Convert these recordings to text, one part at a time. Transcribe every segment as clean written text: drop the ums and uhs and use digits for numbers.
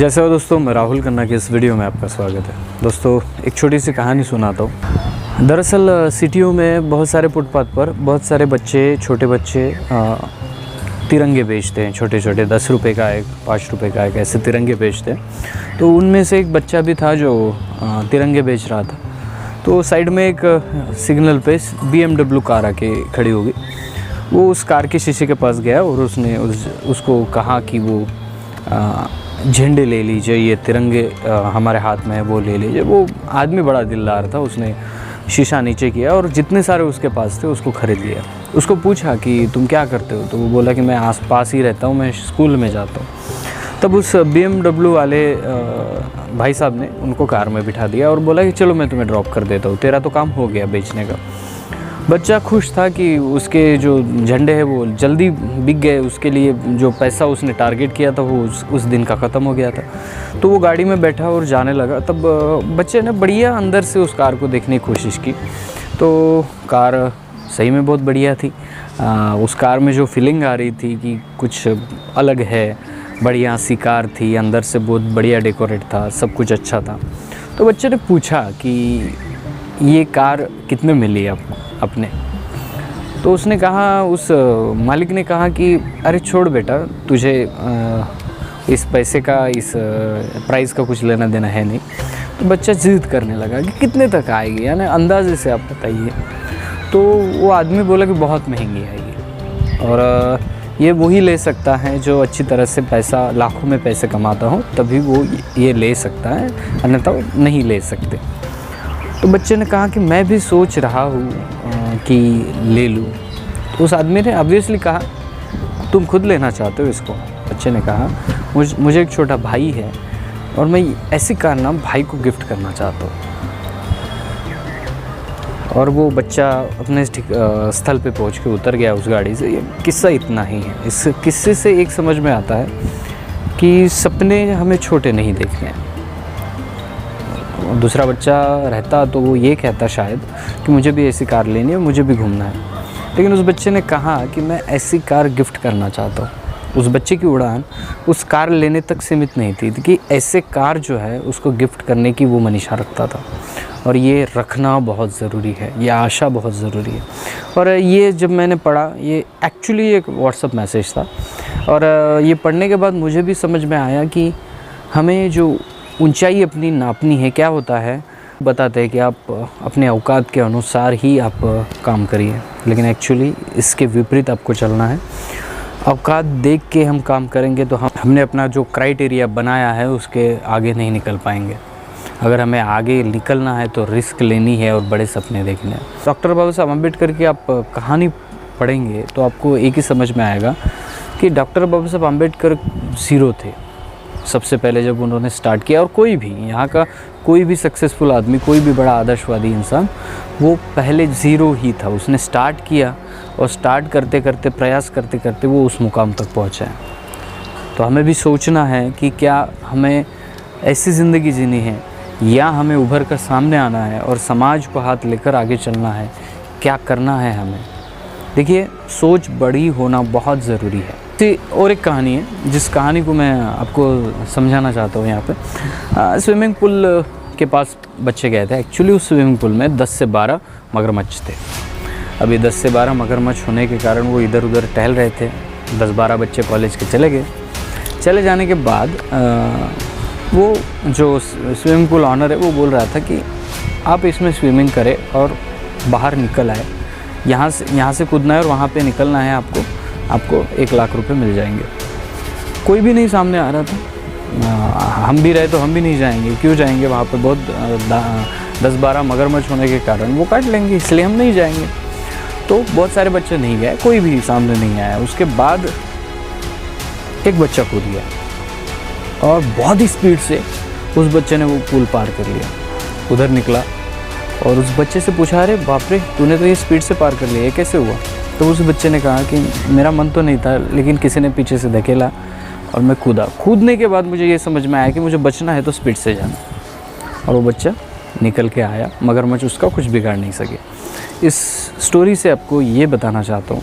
जैसे हो दोस्तों, मैं राहुल खन्ना की इस वीडियो में आपका स्वागत है। दोस्तों, एक छोटी सी कहानी सुनाता हूँ। दरअसल सिटियों में बहुत सारे फुटपाथ पर बहुत सारे बच्चे, छोटे बच्चे तिरंगे बेचते हैं। छोटे छोटे 10 रुपये का एक, 5 रुपये का एक, ऐसे तिरंगे बेचते हैं। तो उनमें से एक बच्चा भी था जो तिरंगे बेच रहा था। तो साइड में एक सिग्नल पे BMW कार आके खड़ी होगी। वो उस कार के शीशे के पास गया और उसने उसको कहा कि वो झंडे ले लीजिए, ये तिरंगे हमारे हाथ में है, वो ले लीजिए। वो आदमी बड़ा दिलदार था, उसने शीशा नीचे किया और जितने सारे उसके पास थे उसको ख़रीद लिया। उसको पूछा कि तुम क्या करते हो? तो वो बोला कि मैं आस पास ही रहता हूँ, मैं स्कूल में जाता हूँ। तब उस BMW वाले भाई साहब ने उनको कार में बिठा दिया और बोला कि चलो मैं तुम्हें ड्रॉप कर देता हूँ, तेरा तो काम हो गया बेचने का। बच्चा खुश था कि उसके जो झंडे हैं वो जल्दी बिक गए, उसके लिए जो पैसा उसने टारगेट किया था वो उस दिन का ख़त्म हो गया था। तो वो गाड़ी में बैठा और जाने लगा। तब बच्चे ने बढ़िया अंदर से उस कार को देखने की कोशिश की। तो कार सही में बहुत बढ़िया थी। उस कार में जो फीलिंग आ रही थी कि कुछ अलग है, बढ़िया सी कार थी, अंदर से बहुत बढ़िया डेकोरेट था, सब कुछ अच्छा था। तो बच्चे ने पूछा कि ये कार कितने मिली आपको अपने? तो उसने कहा, उस मालिक ने कहा कि अरे छोड़ बेटा, तुझे इस पैसे का, इस प्राइस का कुछ लेना देना है नहीं। तो बच्चा जिद करने लगा कि कितने तक आएगी, यानी अंदाजे से आप बताइए। तो वो आदमी बोला कि बहुत महंगी आएगी और ये वही ले सकता है जो अच्छी तरह से पैसा, लाखों में पैसे कमाता हो, तभी वो ये ले सकता है, अन्यथा नहीं ले सकते। तो बच्चे ने कहा कि मैं भी सोच रहा हूँ कि ले लूँ। तो उस आदमी ने ऑब्वियसली कहा, तुम खुद लेना चाहते हो इसको? बच्चे ने कहा, मुझे एक छोटा भाई है और मैं ऐसी कार ना भाई को गिफ्ट करना चाहता हूँ। और वो बच्चा अपने स्थल पे पहुँच के उतर गया उस गाड़ी से। ये किस्सा इतना ही है। इस किस्से से एक समझ में आता है कि सपने हमें छोटे नहीं देखने हैं। दूसरा बच्चा रहता तो वो ये कहता शायद कि मुझे भी ऐसी कार लेनी है, मुझे भी घूमना है। लेकिन उस बच्चे ने कहा कि मैं ऐसी कार गिफ्ट करना चाहता हूँ। उस बच्चे की उड़ान उस कार लेने तक सीमित नहीं थी कि ऐसे कार जो है उसको गिफ्ट करने की वो मनीषा रखता था। और ये रखना बहुत ज़रूरी है, ये आशा बहुत ज़रूरी है। और ये जब मैंने पढ़ा, ये एक्चुअली एक व्हाट्सएप मैसेज था और ये पढ़ने के बाद मुझे भी समझ में आया कि हमें जो ऊंचाई अपनी नापनी है, क्या होता है बताते हैं कि आप अपने औकात के अनुसार ही आप काम करिए, लेकिन एक्चुअली इसके विपरीत आपको चलना है। औकात देख के हम काम करेंगे तो हमने अपना जो क्राइटेरिया बनाया है उसके आगे नहीं निकल पाएंगे। अगर हमें आगे निकलना है तो रिस्क लेनी है और बड़े सपने देखने हैं। डॉक्टर बाबा साहब अम्बेडकर की आप कहानी पढ़ेंगे तो आपको एक ही समझ में आएगा कि डॉक्टर बाबा साहब अम्बेडकर ज़ीरो थे सबसे पहले जब उन्होंने स्टार्ट किया। और कोई भी यहाँ का कोई भी सक्सेसफुल आदमी, कोई भी बड़ा आदर्शवादी इंसान, वो पहले ज़ीरो ही था। उसने स्टार्ट किया और स्टार्ट करते करते, प्रयास करते करते वो उस मुकाम तक पहुँचा है। तो हमें भी सोचना है कि क्या हमें ऐसी ज़िंदगी जीनी है या हमें उभर कर सामने आना है और समाज को हाथ लेकर आगे चलना है, क्या करना है हमें। देखिए, सोच बड़ी होना बहुत ज़रूरी है। और एक कहानी है जिस कहानी को मैं आपको समझाना चाहता हूँ यहाँ पे। स्विमिंग पूल के पास बच्चे गए थे। एक्चुअली उस स्विमिंग पूल में 10 से 12 मगरमच्छ थे। अभी 10 से 12 मगरमच्छ होने के कारण वो इधर उधर टहल रहे थे। 10-12 बच्चे कॉलेज के चले गए। चले जाने के बाद वो जो स्विमिंग पूल ऑनर है वो बोल रहा था कि आप इसमें स्विमिंग करें और बाहर निकल आए। यहाँ से कूदना है और वहाँ पे निकलना है आपको 1 लाख रुपए मिल जाएंगे। कोई भी नहीं सामने आ रहा था। हम भी रहे तो हम भी नहीं जाएंगे, क्यों जाएंगे वहाँ पे? बहुत 10-12 मगरमच्छ होने के कारण वो काट लेंगे, इसलिए हम नहीं जाएंगे। तो बहुत सारे बच्चे नहीं गए, कोई भी सामने नहीं आया। उसके बाद एक बच्चा कूद गया और बहुत ही स्पीड से उस बच्चे ने वो पुल पार कर लिया, उधर निकला और उस बच्चे से पूछा, अरे बाप रे, तूने तो ये स्पीड से पार कर लिया, ये कैसे हुआ? तो उस बच्चे ने कहा कि मेरा मन तो नहीं था, लेकिन किसी ने पीछे से धकेला और मैं कूदा। कूदने के बाद मुझे ये समझ में आया कि मुझे बचना है तो स्पीड से जाना। और वो बच्चा निकल के आया, मगरमच्छ उसका कुछ बिगाड़ नहीं सके। इस स्टोरी से आपको ये बताना चाहता हूँ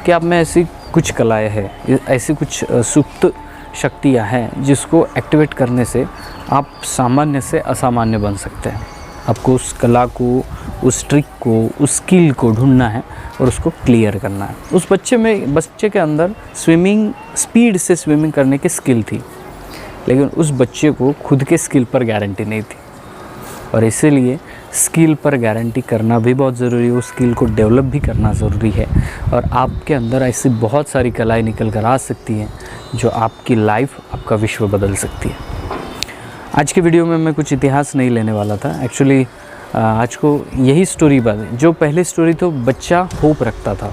कि आप में ऐसी कुछ कलाएँ हैं, ऐसी कुछ सुप्त शक्तियाँ हैं जिसको एक्टिवेट करने से आप सामान्य से असामान्य बन सकते हैं। आपको उस कला को, उस ट्रिक को, उस स्किल को ढूंढना है और उसको क्लियर करना है। उस बच्चे के अंदर स्विमिंग, स्पीड से स्विमिंग करने की स्किल थी, लेकिन उस बच्चे को खुद के स्किल पर गारंटी नहीं थी, और इसीलिए स्किल पर गारंटी करना भी बहुत ज़रूरी है। उस स्किल को डेवलप भी करना ज़रूरी है, और आपके अंदर ऐसी बहुत सारी कलाएँ निकल कर आ सकती हैं जो आपकी लाइफ, आपका विश्व बदल सकती है। आज के वीडियो में मैं कुछ इतिहास नहीं लेने वाला था। एक्चुअली आज को यही स्टोरी बात, जो पहले स्टोरी तो बच्चा होप रखता था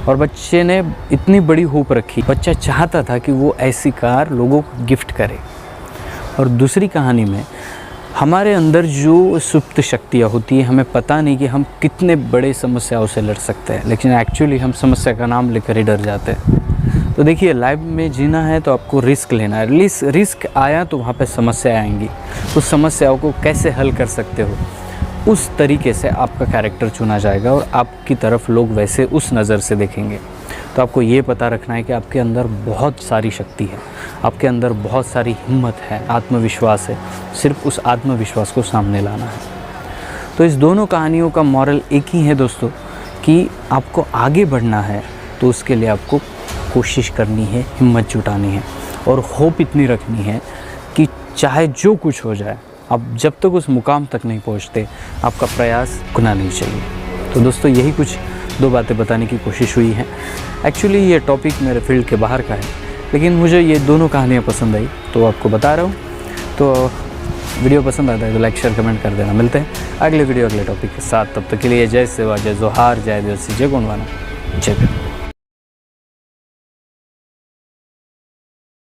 और बच्चे ने इतनी बड़ी होप रखी, बच्चा चाहता था कि वो ऐसी कार लोगों को गिफ्ट करे। और दूसरी कहानी में हमारे अंदर जो सुप्त शक्तियाँ होती है, हमें पता नहीं कि हम कितने बड़े समस्याओं से लड़ सकते हैं, लेकिन एक्चुअली हम समस्या का नाम लेकर ही डर जाते हैं। तो देखिए, लाइफ में जीना है तो आपको रिस्क लेना है। रिस्क आया तो वहाँ पे समस्या आएंगी, उस समस्याओं को कैसे हल कर सकते हो, उस तरीके से आपका कैरेक्टर चुना जाएगा और आपकी तरफ लोग वैसे उस नज़र से देखेंगे। तो आपको ये पता रखना है कि आपके अंदर बहुत सारी शक्ति है, आपके अंदर बहुत सारी हिम्मत है, आत्मविश्वास है, सिर्फ उस आत्मविश्वास को सामने लाना है। तो इस दोनों कहानियों का मॉरल एक ही है दोस्तों, कि आपको आगे बढ़ना है तो उसके लिए आपको कोशिश करनी है, हिम्मत जुटानी है और होप इतनी रखनी है कि चाहे जो कुछ हो जाए, आप जब तक उस मुकाम तक नहीं पहुंचते, आपका प्रयास रुकना नहीं चाहिए। तो दोस्तों, यही कुछ दो बातें बताने की कोशिश हुई है। एक्चुअली ये टॉपिक मेरे फील्ड के बाहर का है, लेकिन मुझे ये दोनों कहानियाँ पसंद आई तो आपको बता रहा हूँ। तो वीडियो पसंद आता है तो लाइक, शेयर, कमेंट कर देना। मिलते हैं अगले वीडियो, अगले टॉपिक के साथ। तब तक के लिए जय सेवा, जय जोहार, जय देवसी, जय गोंडवाना, जय भीम।